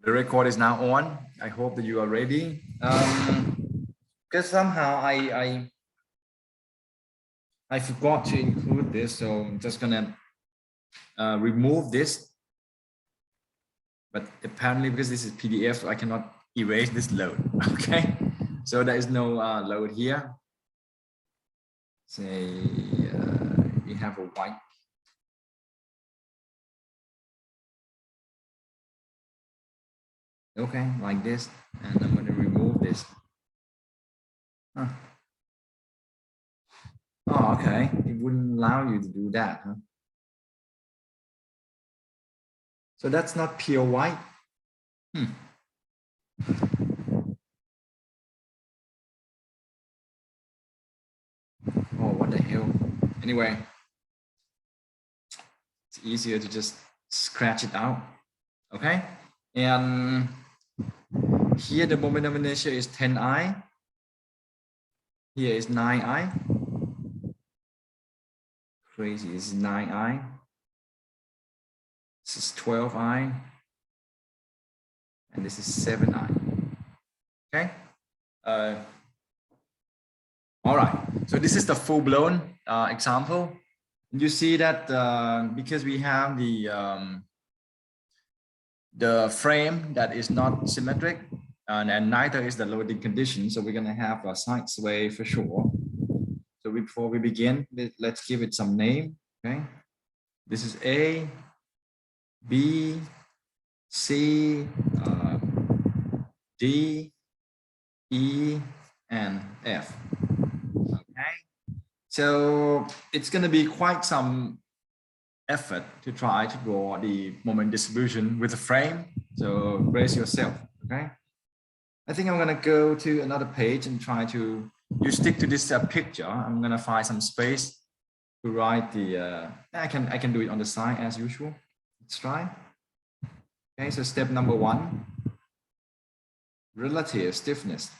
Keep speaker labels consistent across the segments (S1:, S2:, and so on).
S1: The record is now on. I hope that you are ready. Because somehow I forgot to include this, so I'm just gonna remove this. But apparently, because this is PDF, I cannot erase this load. Okay, so there is no load here. Say we have a white. Okay, like this, and I'm going to remove this. Huh. Oh, okay. It wouldn't allow you to do that, huh? So that's not pure white. Oh, what the hell? Anyway, it's easier to just scratch it out. Okay, and here the moment of inertia is 10I. Here is 9I. Crazy, this is 9I. This is 12I. And this is 7I. Okay. All right. So this is the full-blown example. You see that because we have the frame that is not symmetric, and neither is the loading condition, so we're going to have a side sway for sure. So before we begin, let's give it some name. Okay, this is A, B, C, D, E, and F. Okay, so it's going to be quite some effort to try to draw the moment distribution with a frame. So brace yourself. Okay, I think I'm going to go to another page and try to. You stick to this picture. I'm going to find some space to write the. I can do it on the side as usual. Let's try. Okay, so step number 1. Relative stiffness.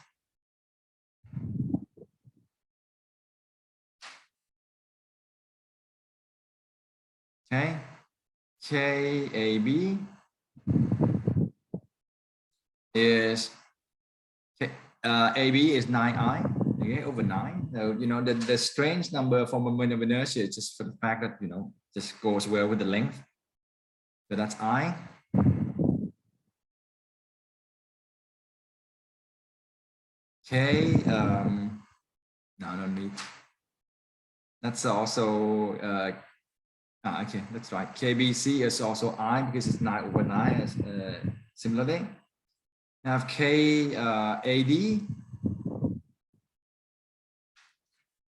S1: Okay, KAB is AB is 9I, okay, over 9. So you know the strange number for moment of inertia is just for the fact that just goes well with the length. So that's I. K, no, I don't need. That's also okay, that's right. KBC is also I because it's 9 over 9. Similarly, I have KAD.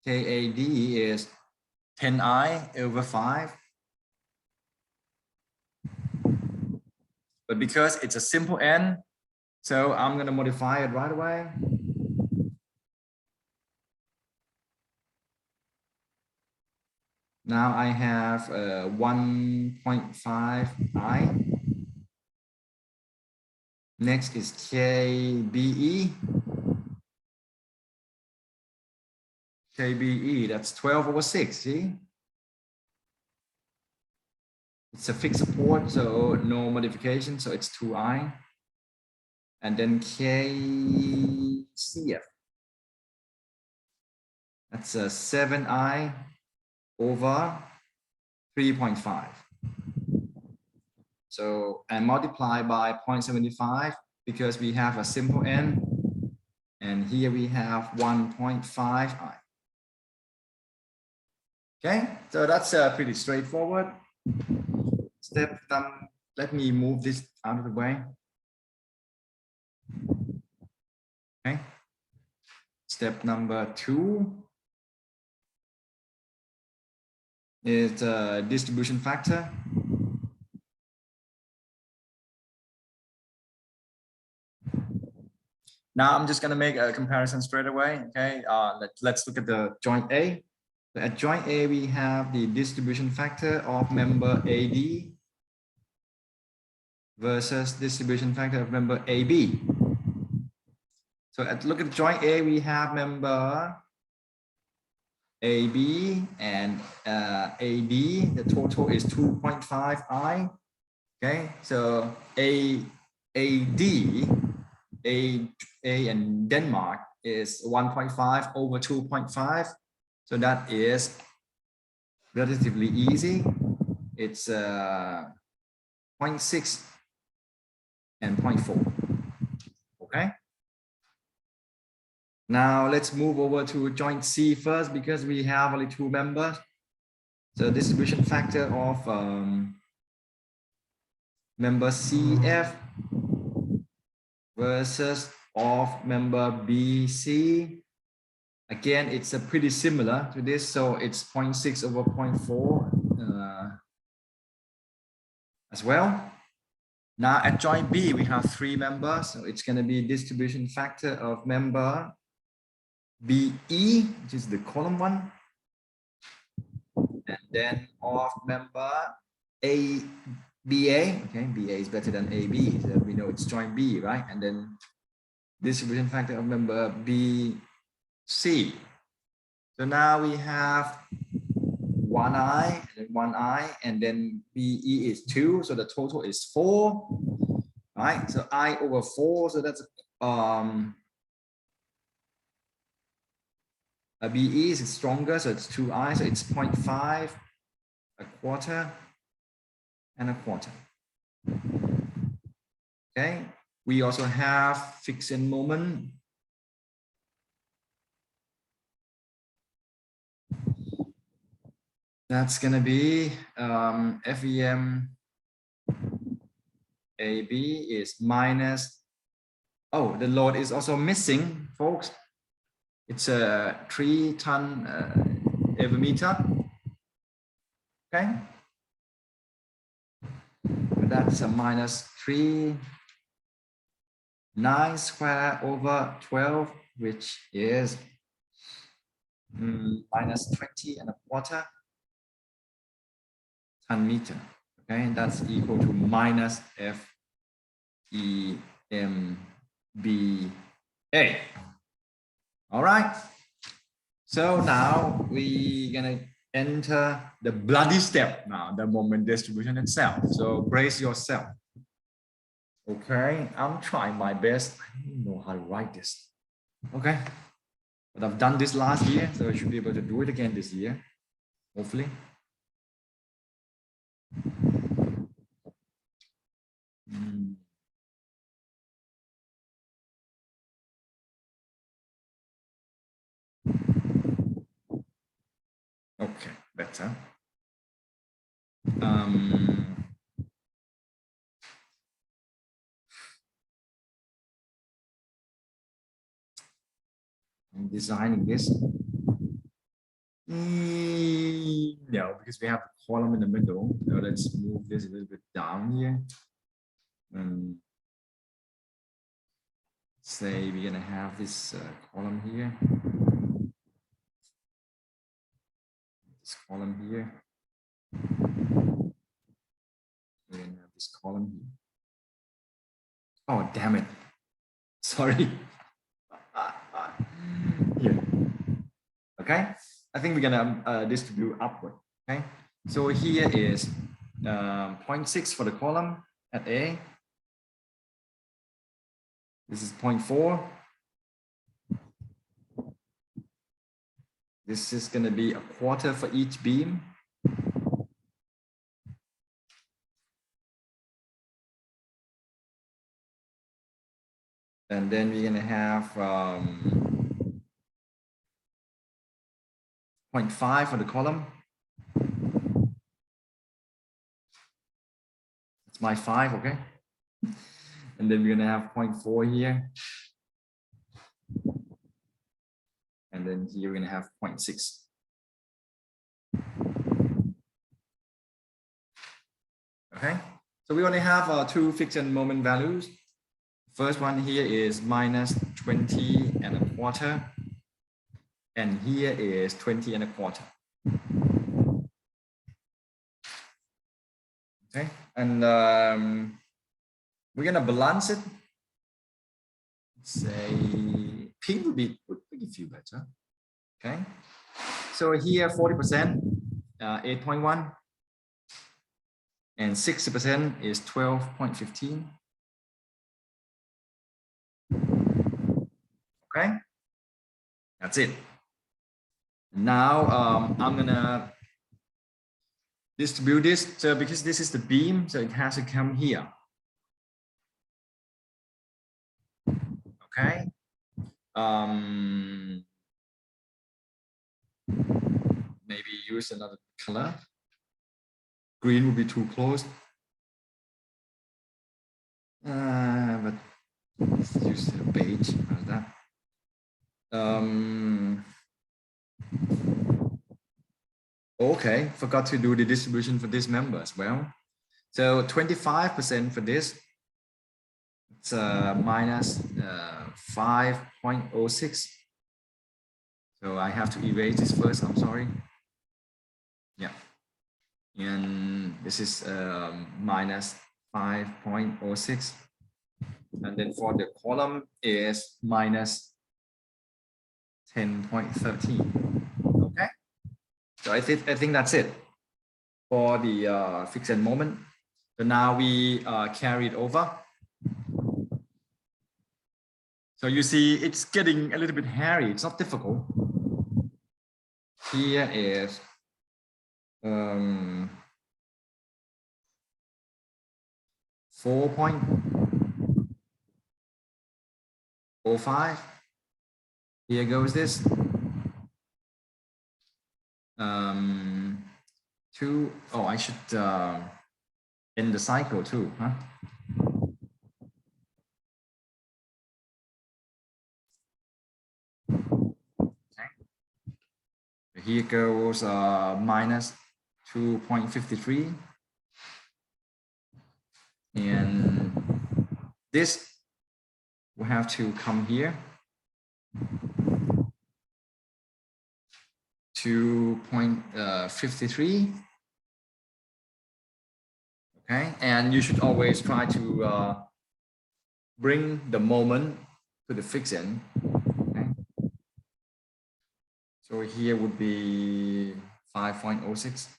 S1: KAD is 10I over 5. But because it's a simple n, so I'm going to modify it right away. Now I have 1.5I. Next is KBE. KBE, that's 12 over 6, see? It's a fixed support, so no modification, so it's 2I. And then KCF. That's a 7I over 3.5. So, and multiply by 0.75 because we have a simple n. And here we have 1.5I. Okay, so that's pretty straightforward. Step let me move this out of the way. Okay. Step number 2 is distribution factor. Now I'm just going to make a comparison straight away. Okay, let's look at the joint A. So at joint A, we have the distribution factor of member AD versus distribution factor of member AB. So look at joint A, we have member AB and AD. The total is 2.5I. Okay, so A AD, A and Denmark is 1.5 over 2.5. So that is relatively easy. It's 0.6 and 0.4. Okay. Now let's move over to joint C first because we have only 2 members. So distribution factor of member CF versus of member BC. Again, it's pretty similar to this. So it's 0.6 over 0.4 as well. Now at joint B, we have 3 members. So it's going to be distribution factor of member BE, which is the column 1. And then of member BA, okay, BA is better than AB, so we know it's joint B, right? And then distribution factor of member BC. So now we have 1i and then 1i, and then BE is 2, so the total is 4, right? So I over 4, so that's a BE is stronger, so it's 2i, so it's 0.5, a quarter, and a quarter. Okay, we also have fixed moment. That's gonna be FEM AB is minus. Oh, the load is also missing, folks. It's a 3-ton every meter. Okay, that's a minus 3.9 square over 12, which is minus 20.25 ton meter. Okay, and that's equal to minus FEMBA. All right. So now we're gonna enter the bloody step now, the moment distribution itself. So brace yourself. Okay, I'm trying my best. I don't know how to write this. Okay, but I've done this last year, so I should be able to do it again this year, hopefully. Okay, better. I'm designing this. No, because we have a column in the middle. Now let's move this a little bit down here. Say we're gonna have this column here. This column here. We're gonna have this column here. Oh, damn it. Sorry. Here. Okay. I think we're gonna distribute upward. Okay. So here is 0.6 for the column at A. This is 0.4. This is going to be a quarter for each beam. And then we're going to have 0.5 for the column. It's my 5, okay? And then we're going to have 0.4 here. And then here we're going to have 0.6. Okay, so we only have 2 fixed moment values. First one here is minus 20.25. And here is 20.25. Okay, and we're going to balance it. Say pink would be a few better. Okay, so here 40%, 8.1, and 60% is 12.15. Okay, that's it. Now I'm gonna distribute this. So because this is the beam, so it has to come here. Okay. Maybe use another color. Green would be too close. But let's use the beige. How's that? Okay, forgot to do the distribution for this member as well. So 25% for this. It's minus 5.06. So I have to erase this first. I'm sorry. Yeah. And this is minus 5.06. And then for the column is minus 10.13. Okay. So I think that's it for the fixed moment. So now we carry it over. So you see it's getting a little bit hairy. It's not difficult. Here is 4.05. Here goes this. 2. Oh, I should end the cycle too, huh? Okay. Here goes minus 2.53. And this will have to come here. 2.53. Okay, and you should always try to bring the moment to the fixed end. Okay. So here would be 5.06.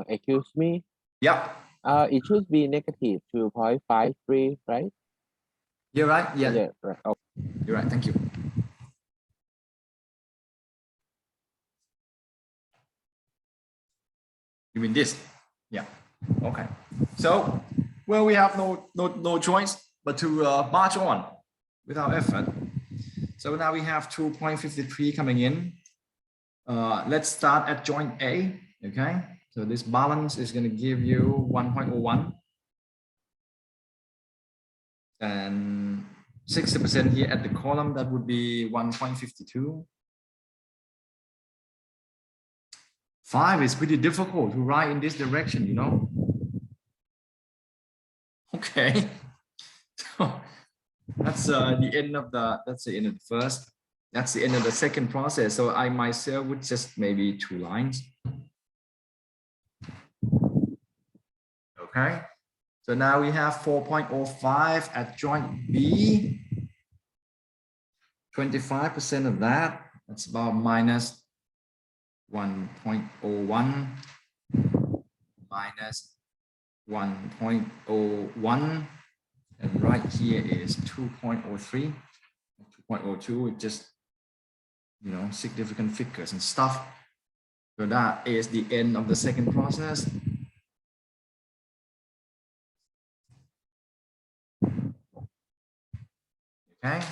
S2: Excuse me.
S1: Yeah.
S2: It should be negative 2.53, right?
S1: You're right. Yeah.
S2: Yeah, right. Oh.
S1: You're right. Thank you. You mean this? Yeah. Okay. So, well, we have no choice but to march on without effort. So now we have 2.53 coming in. Let's start at joint A. Okay. So this balance is going to give you 1.01. And 60% here at the column, that would be 1.52. 5 is pretty difficult to write in this direction, you know. Okay. So that's the end of the first. That's the end of the second process. So I myself would just maybe 2 lines. Okay. So now we have 4.05 at joint B. 25% of that, that's about minus 1.01 minus 1.01, and right here is 2.03, 2.02. It just, you know, significant figures and stuff. So that is the end of the second process. Okay.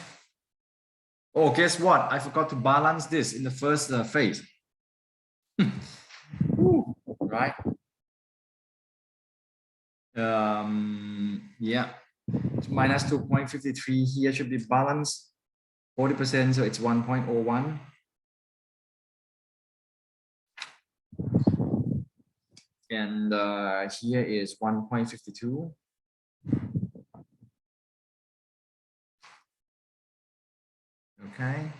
S1: Oh, guess what? I forgot to balance this in the first phase. Right. Yeah. So minus 2.53 here should be balanced 40%, so it's 1.01. And here is 1.52. Okay.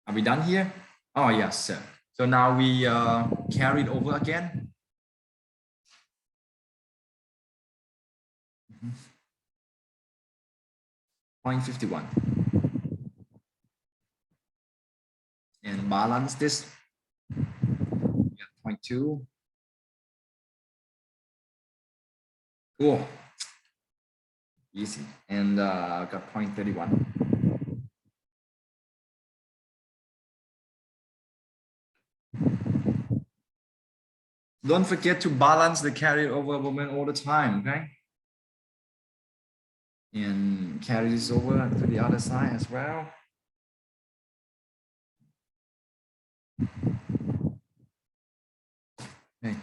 S1: Are we done here? Oh, yes, sir. So now we carry it over again. 0.51. And balance this. 0.2. Cool. Easy. And got 0.31. Don't forget to balance the carry over moment all the time, okay? And carry this over to the other side as well. Okay.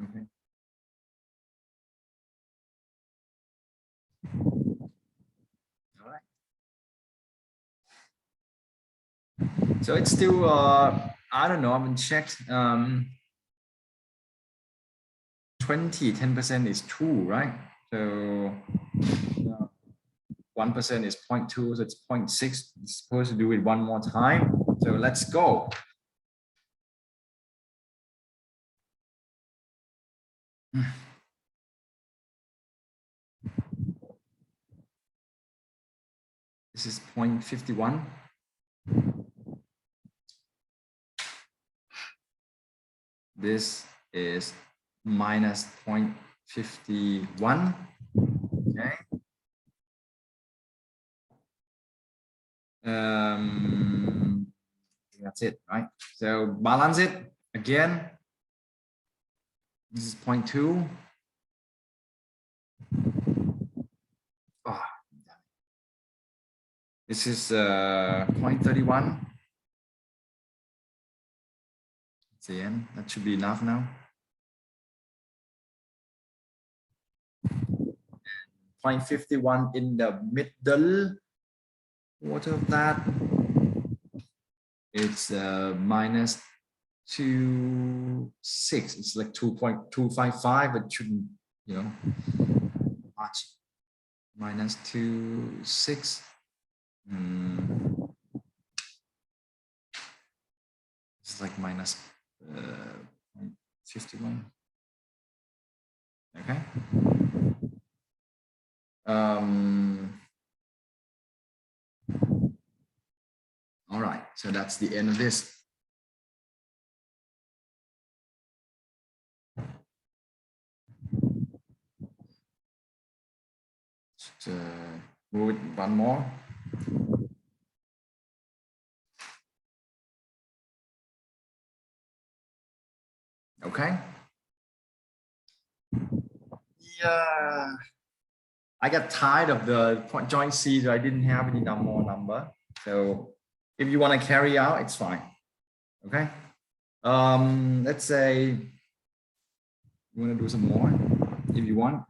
S1: Okay. All right. So it's still, I don't know, I haven't checked. 10% is 2, right? So 1% is 0.2, so it's 0.6. It's supposed to do it one more time. So let's go. This is 0.51. This is minus 0.51. Okay. That's it, right? So balance it again. This is 0.2. Oh, this is 0.31. That's the end. That should be enough now. 0.51 in the middle. What of that? It's minus 2.6. It's like 2.255, but shouldn't, you know, much. Minus 2.6. It's like minus 0.51. Okay. All right, so that's the end of this. Just, move it one more. Okay. Yeah. I got tired of the joint C, so I didn't have any more number. So if you want to carry out, it's fine. Okay. Let's say you want to do some more if you want.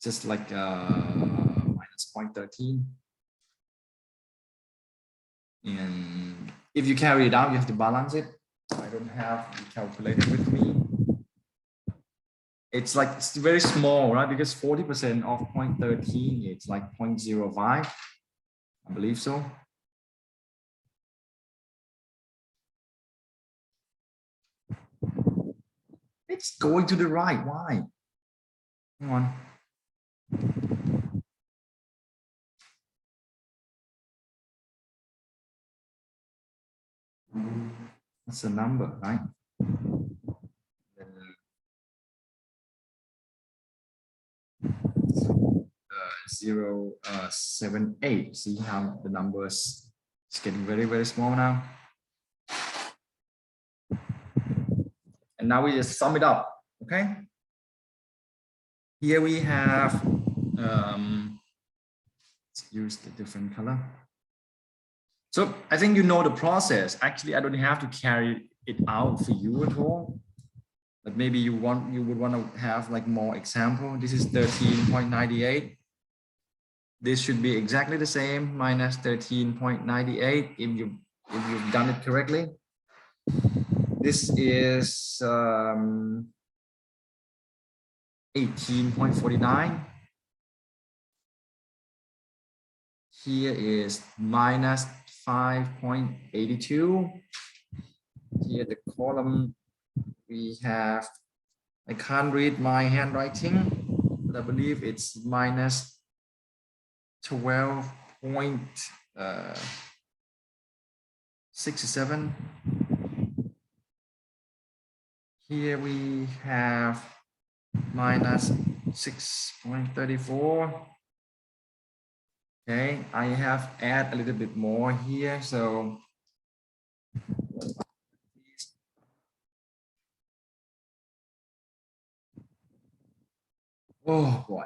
S1: Just like minus 0.13. And if you carry it out, you have to balance it. I don't have the calculator with me. It's like, it's very small, right? Because 40% of 0.13, it's like 0.05. I believe so. It's going to the right. Why? Come on. That's a number, right? 0.78. See how the numbers is getting very, very small now. And now we just sum it up. Okay. Here we have, let's use the different color. So I think you know the process. Actually, I don't have to carry it out for you at all. But maybe you would want to have like more example. This is 13.98. This should be exactly the same, minus 13.98 if you've done it correctly. This is 18.49. Here is minus 5.82. Here the column we have, I can't read my handwriting, but I believe it's minus 12.67. here we have minus 6.34. Okay, I have add a little bit more here, so oh boy.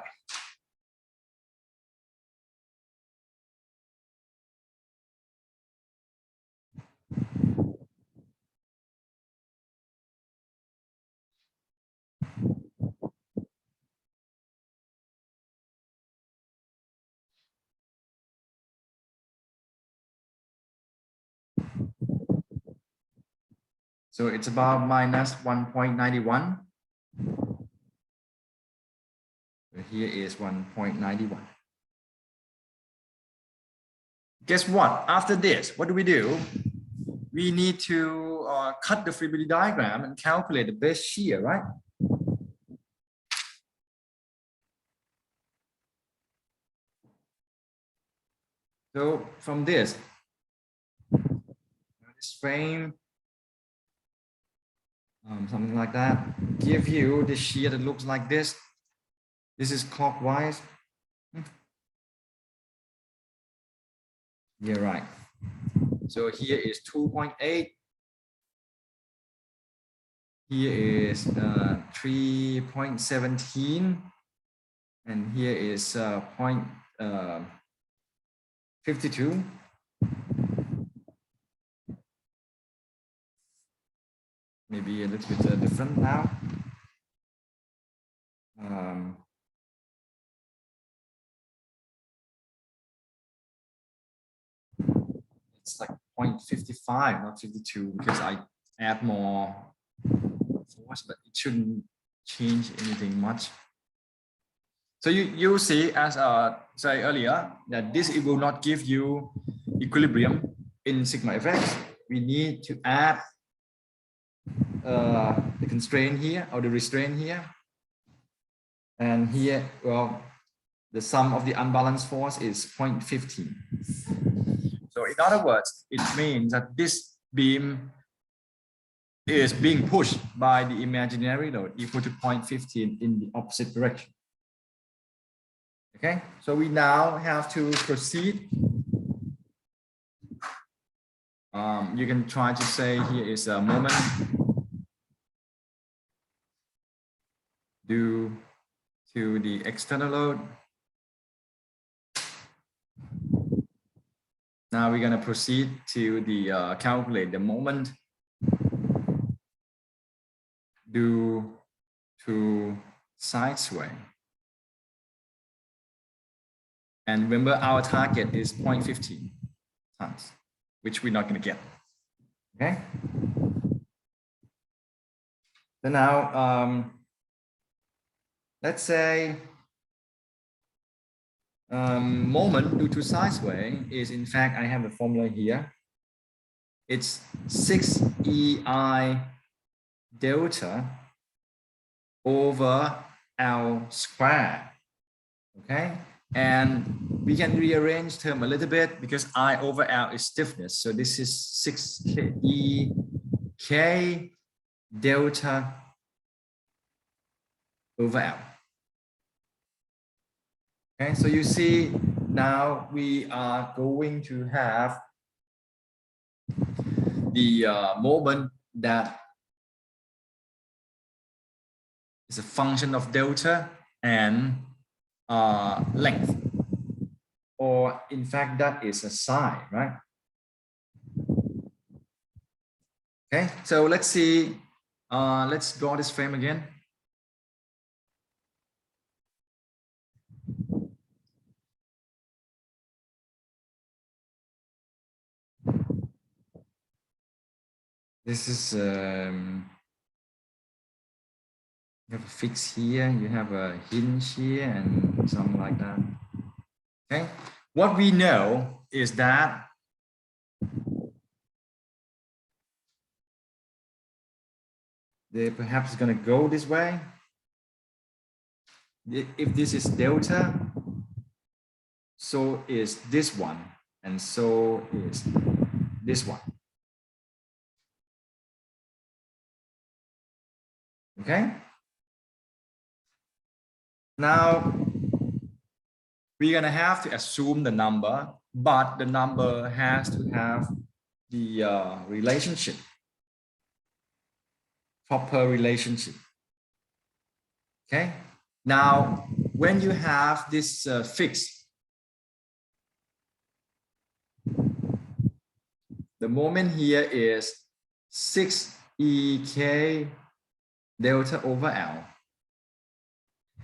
S1: So it's about minus 1.91. Here is 1.91. Guess what? After this, what do? We need to cut the feasibility diagram and calculate the base shear, right? So from this frame, something like that, give you the shear that looks like this. This is clockwise. You're right. So here is 2.8. Here is 3.17. And here is 0.52. Maybe a little bit different now. It's like 0.55, not 52, because I add more force, but it shouldn't change anything much. So you see, as say earlier, that this it will not give you equilibrium in sigma fx. We need to add the constraint here or the restraint here, and here, well, the sum of the unbalanced force is 0.15. So in other words, it means that this beam is being pushed by the imaginary load equal to 0.15 in the opposite direction. Okay, so we now have to proceed. You can try to say here is a moment due to the external load. Now we're going to proceed to the calculate the moment due to side sway. And remember, our target is 0.15 tons, which we're not going to get. Okay. So now, let's say moment due to side sway is, in fact, I have the formula here. It's 6EI delta over L squared. Okay. And we can rearrange term a little bit because I over L is stiffness. So this is 6EK delta over L. Okay, so you see now we are going to have the moment that is a function of delta and length, or in fact that is a psi, right? Okay, so let's see, let's draw this frame again. This is you have a fix here, you have a hinge here, and something like that. Okay, what we know is that they're perhaps going to go this way. If this is delta, so is this one, and so is this one. Okay. Now we're gonna have to assume the number, but the number has to have the relationship, proper relationship. Okay. Now, when you have this fixed, the moment here is 6 EK delta over L.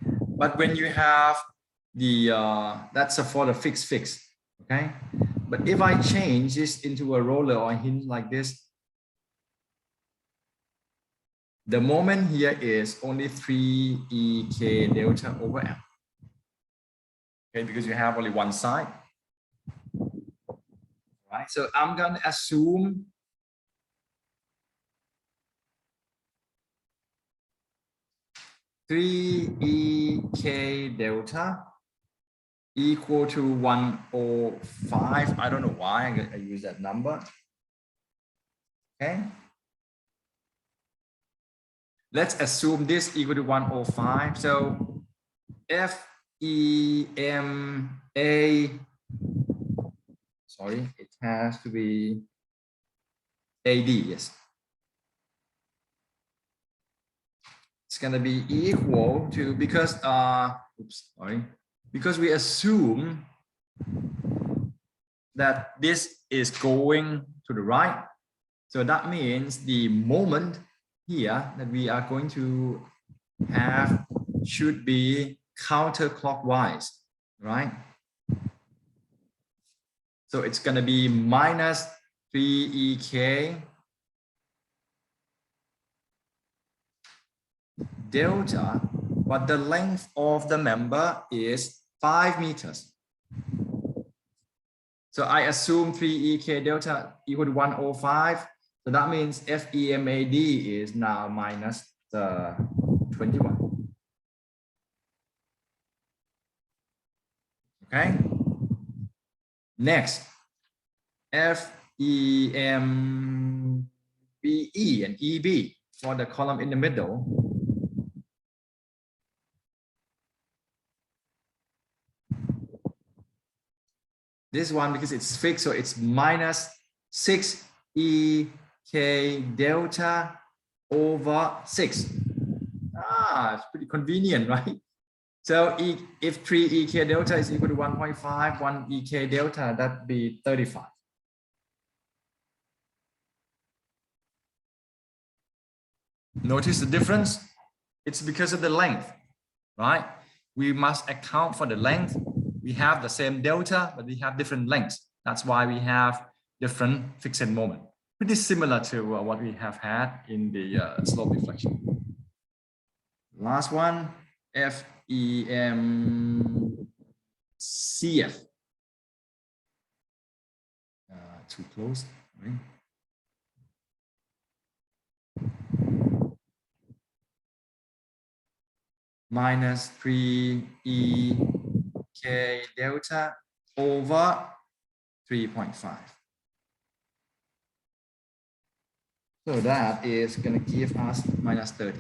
S1: But when you have the, that's for the fixed, okay? But if I change this into a roller or a hinge like this, the moment here is only 3 EK delta over L. Okay, because you have only one side. Right, so I'm going to assume three EK delta equal to 105. I don't know why I use that number. Okay. Let's assume this equal to 105. So FEMA, sorry, it has to be AD, yes. It's going to be equal to, because because we assume that this is going to the right. So that means the moment here that we are going to have should be counterclockwise, right? So it's going to be minus 3 EK delta, but the length of the member is 5 meters. So I assume 3 EK delta equal to 105. So that means FEMAD is now minus 21. Okay. Next, FEMBE and EB for the column in the middle. This one, because it's fixed, so it's minus 6 EK delta over 6. It's pretty convenient, right? So if 3 EK delta is equal to 1.5, 1 EK delta, that'd be 35. Notice the difference? It's because of the length, right? We must account for the length. We have the same delta, but we have different lengths. That's why we have different fixed moment. Pretty similar to what we have had in the slope deflection. Last one, FEMCF. Too close, right? Minus 3 EK delta over 3.5. So that is going to give us minus 30.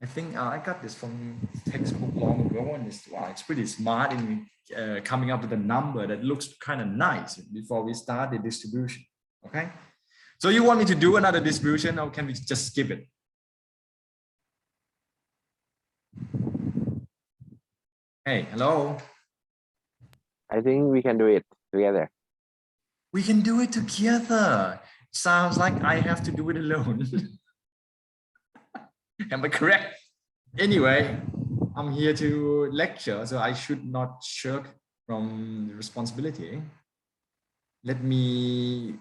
S1: I think I got this from textbook long ago, and it's pretty smart in coming up with a number that looks kind of nice before we start the distribution. Okay. So you want me to do another distribution, or can we just skip it? Hey, hello.
S2: I think we can do it together.
S1: We can do it together. Sounds like I have to do it alone. Am I correct? Anyway, I'm here to lecture, so I should not shirk from the responsibility. Let me.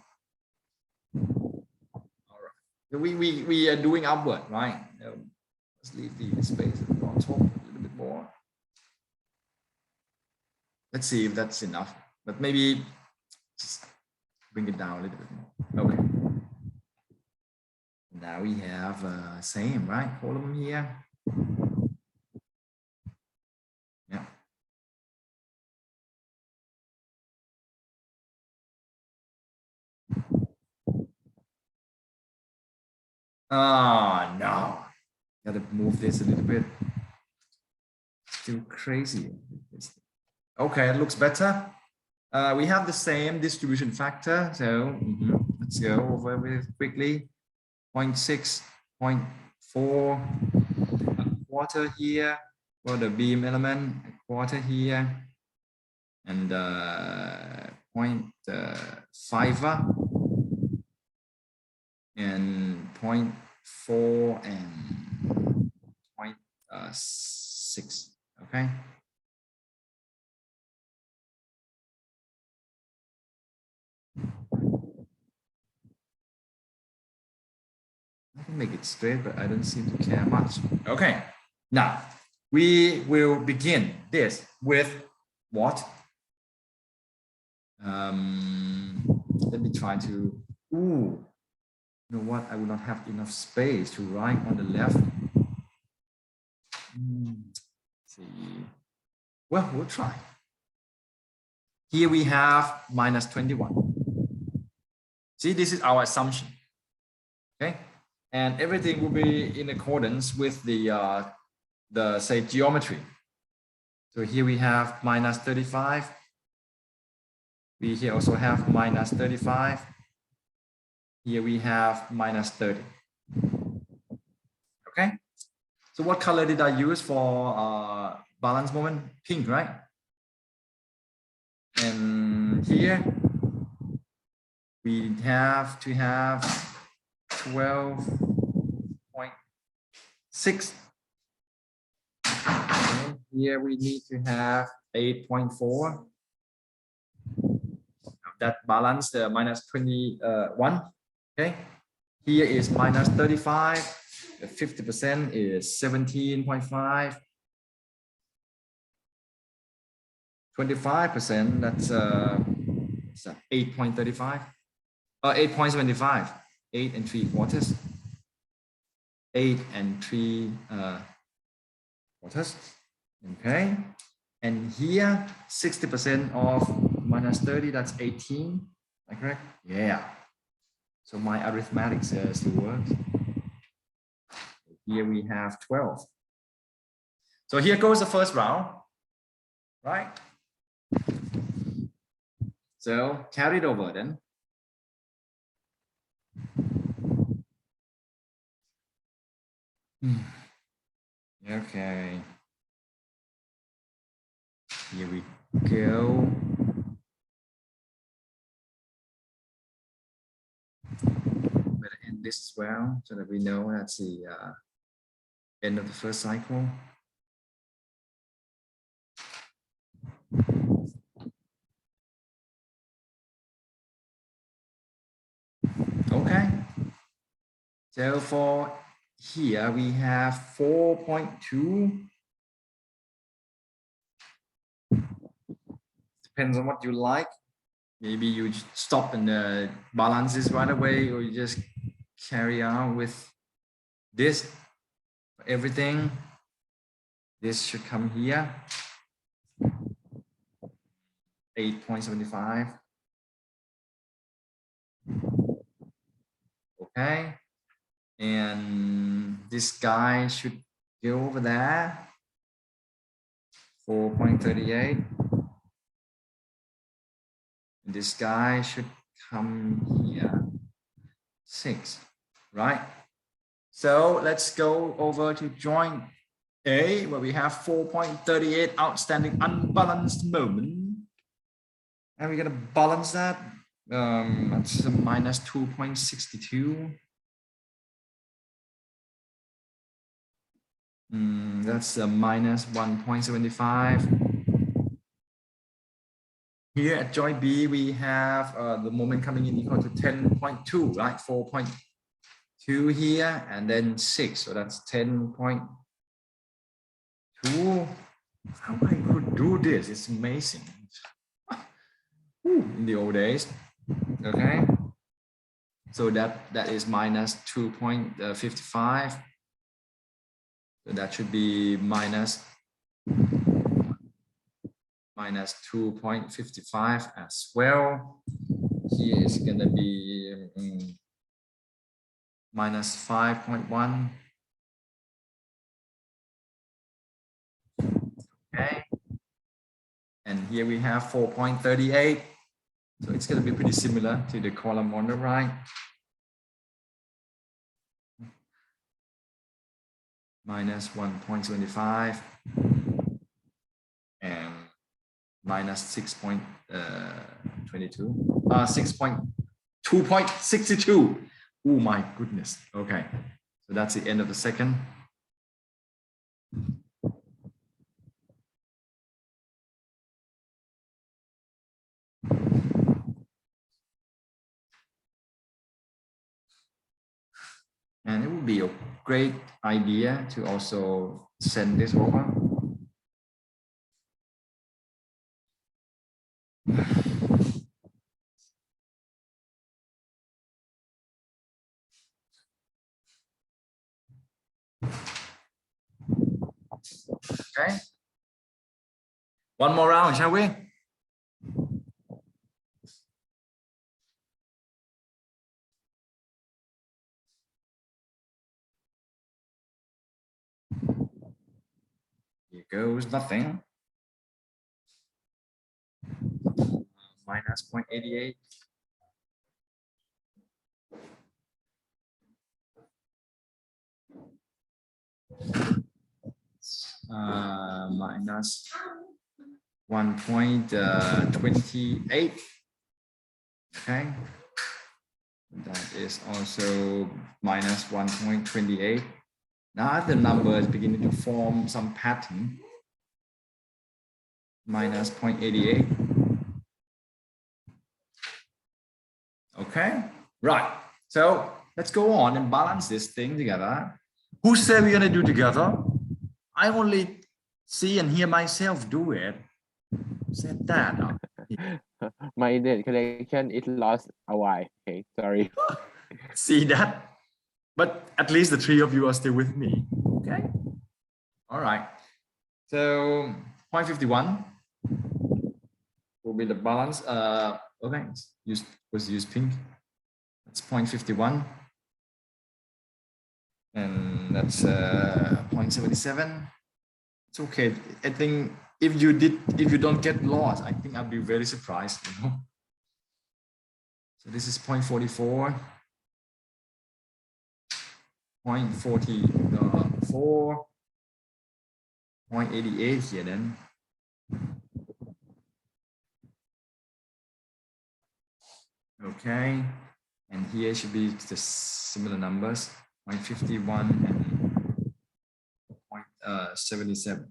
S1: All right. We are doing upward, right? Let's leave the space on top a little bit more. Let's see if that's enough, but maybe just bring it down a little bit more. Okay. Now we have same, right? Column here. Yeah. Ah, no. Gotta move this a little bit. Still crazy. Okay, it looks better. We have the same distribution factor. So let's go over it quickly. 0.6, 0.4, a quarter here for the beam element, a quarter here, and 0.5 and 0.4 and 0.6. Okay. I can make it straight, but I don't seem to care much. Okay, now we will begin this with what? Let me try to, you know what? I will not have enough space to write on the left. See, well, we'll try. Here we have minus 21. See, this is our assumption. Okay. And everything will be in accordance with the say geometry. So here we have minus 35. We here also have minus 35. Here we have minus 30. Okay. So what color did I use for balance moment? Pink, right? And here we have to have 12.6. And here we need to have 8.4. That balance the minus 21. Okay. Here is minus 35. The 50% is 17.5. 25%, that's 8.35. 8.75. 8 3/4. 8 3/4. Okay. And here 60% of minus 30, that's 18. Am I correct? Yeah. So my arithmetic still works. Here we have 12. So here goes the first round, right? So carry it over then. Okay. Here we go. Better end this as well so that we know that's the end of the first cycle. Okay. So for here we have 4.2. Depends on what you like. Maybe you stop and balance this right away, or you just carry on with this. Everything. This should come here. 8.75. Okay. And this guy should go over there. 4.38. This guy should come here. 6, right? So let's go over to joint A, where we have 4.38 outstanding unbalanced moment. And we're going to balance that. That's a minus 2.62. That's a minus 1.75. Here at joint B, we have the moment coming in equal to 10.2, right? 4.2 here, and then 6. So that's 10.2. How I could do this? It's amazing. In the old days. Okay. So that is minus 2.55. So that should be minus 2.55 as well. Here is going to be minus 5.1. Okay. And here we have 4.38. So it's going to be pretty similar to the column on the right. Minus 1.25 and minus 6.22. 2.62. Oh my goodness. Okay. So that's the end of the second. And it would be a great idea to also send this over. Okay. One more round, shall we? Here goes nothing. Minus 0.88. Minus 1.28. Okay. That is also minus 1.28. Now the number is beginning to form some pattern. Minus 0.88. Okay, right. So let's go on and balance this thing together. Who said we're going to do together? I only see and hear myself do it. Who said that?
S2: My internet connection is lost a while. Okay, sorry.
S1: See that? But at least the three of you are still with me. Okay. All right. So 0.51 will be the balance. Okay. Use pink. That's 0.51. And that's 0.77. It's okay. I think if you don't get lost, I think I'll be very surprised, you know. So this is 0.44, 0.44, 0.88 here then. Okay, and here should be the similar numbers, 0.51 and 0.77.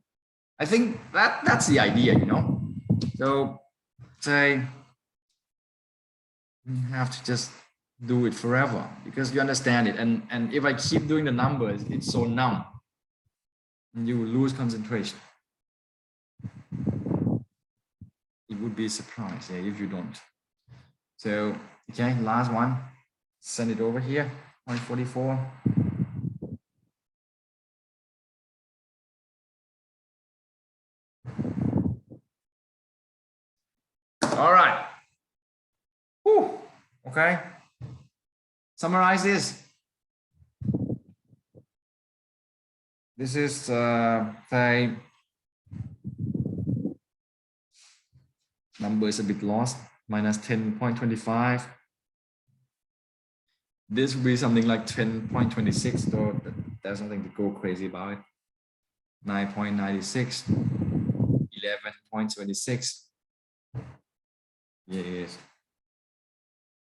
S1: I think that's the idea, you know. So say you have to just do it forever because you understand it. And if I keep doing the numbers, it's so numb. And you will lose concentration. It would be a surprise, yeah, if you don't. So, okay, last one. Send it over here, 0.44. All right. Whew. Okay. Summarize this. This is say number is a bit lost, minus 10.25. This will be something like 10.26, so there's nothing to go crazy about it. 9.96, 11.76. Yes.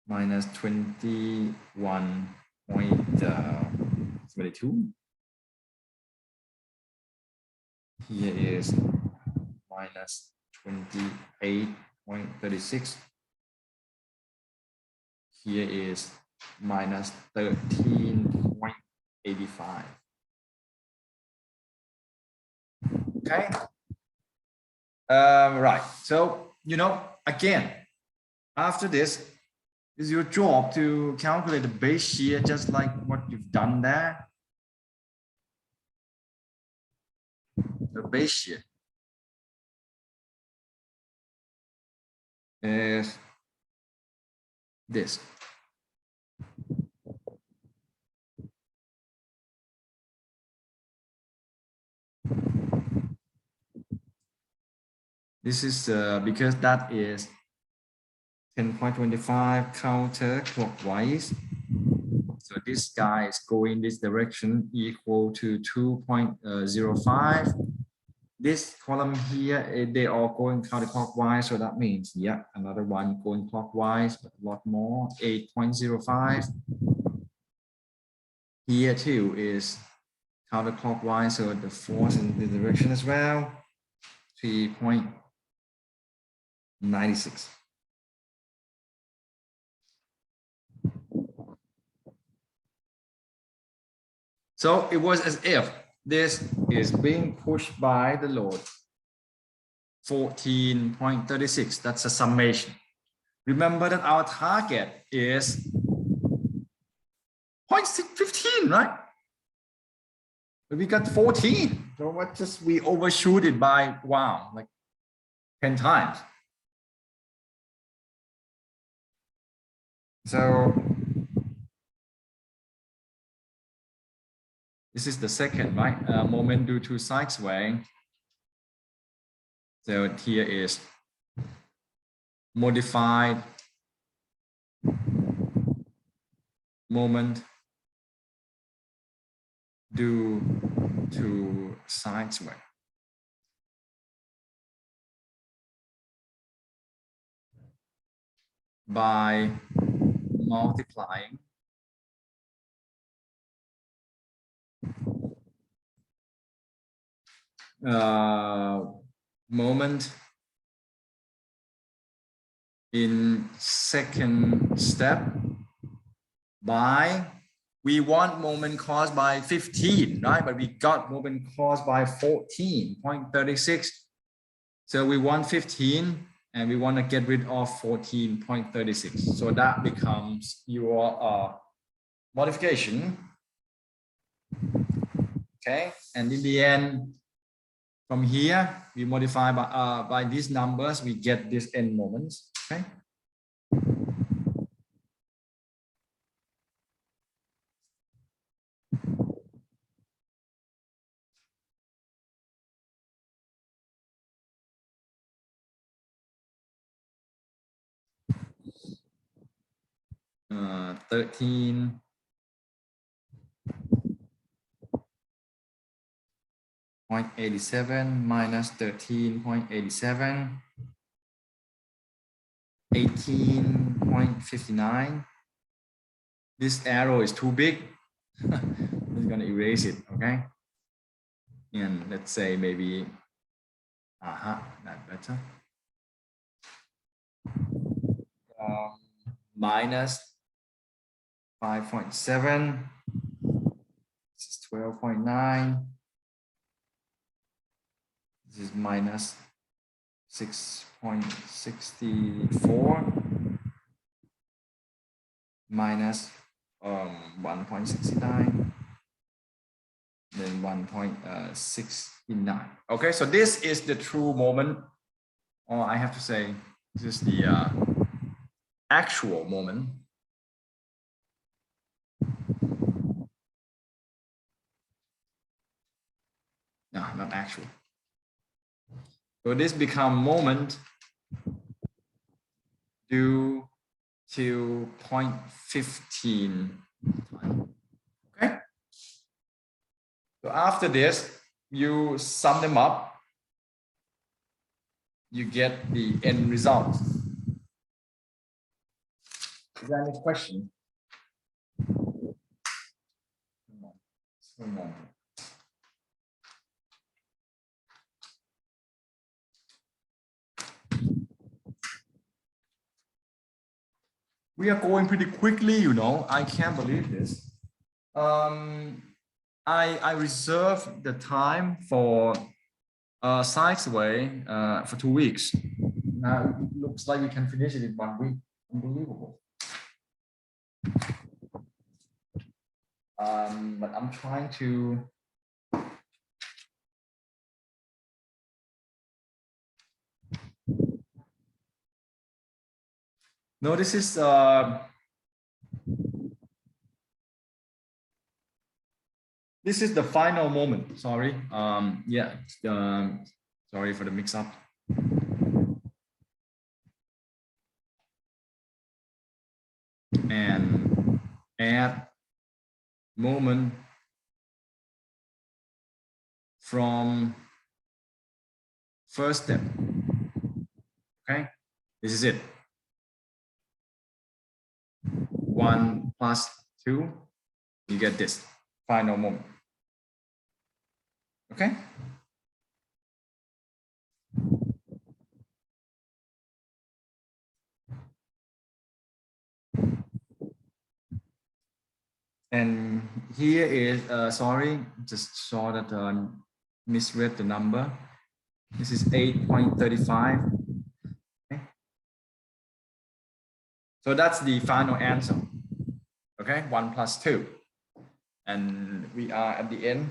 S1: Minus 21.72. Here is minus 28.36. Here is minus 13.85. Okay. Right. So, you know, again, after this is your job to calculate the base shear just like what you've done there. The base shear is this. This is because that is 10.25 counterclockwise. So this guy is going this direction equal to 2.05. This column here, they are going counterclockwise. So that means, yeah, another one going clockwise, but a lot more, 8.05. Here too is counterclockwise. So the force in the direction as well, 3.96. So it was as if this is being pushed by the load 14.36. That's a summation. Remember that our target is 0.15, right? But we got 14. So what just we overshoot it by, wow, like 10 times. So this is the second, right? Moment due to side swaying. So here is modified moment due to side sway. By multiplying moment in second step by, we want moment caused by 15, right? But we got moment caused by 14.36. So we want 15 and we want to get rid of 14.36. So that becomes your modification. Okay, and in the end, from here, we modify by these numbers, we get these end moments. Okay. Uh, 13.87 minus 13.87, 18.59. This arrow is too big. I'm going to erase it, okay? And let's say maybe, that better. Minus 5.7. This is 12.9. This is minus 6.64 minus 1.69, then 1.69. Okay, so this is the true moment, or I have to say this is the actual moment. No, not actual. So this become moment due to 0.15 time. Okay. So after this, you sum them up, you get the end result. Is there any question? Come on. We are going pretty quickly, you know. I can't believe this. I reserve the time for side sway for 2 weeks. Now it looks like we can finish it in 1 week. Unbelievable. But I'm trying to. No, this is the final moment. Sorry. Yeah. Sorry for the mix-up. and add moment from first step. Okay, this is it. 1 plus 2, you get this final moment. Okay. And here is, sorry, just saw that misread the number. This is 8.35. Okay. So that's the final answer. Okay, 1 plus 2. And we are at the end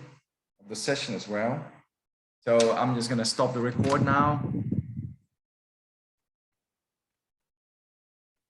S1: of the session as well. So I'm just going to stop the record now.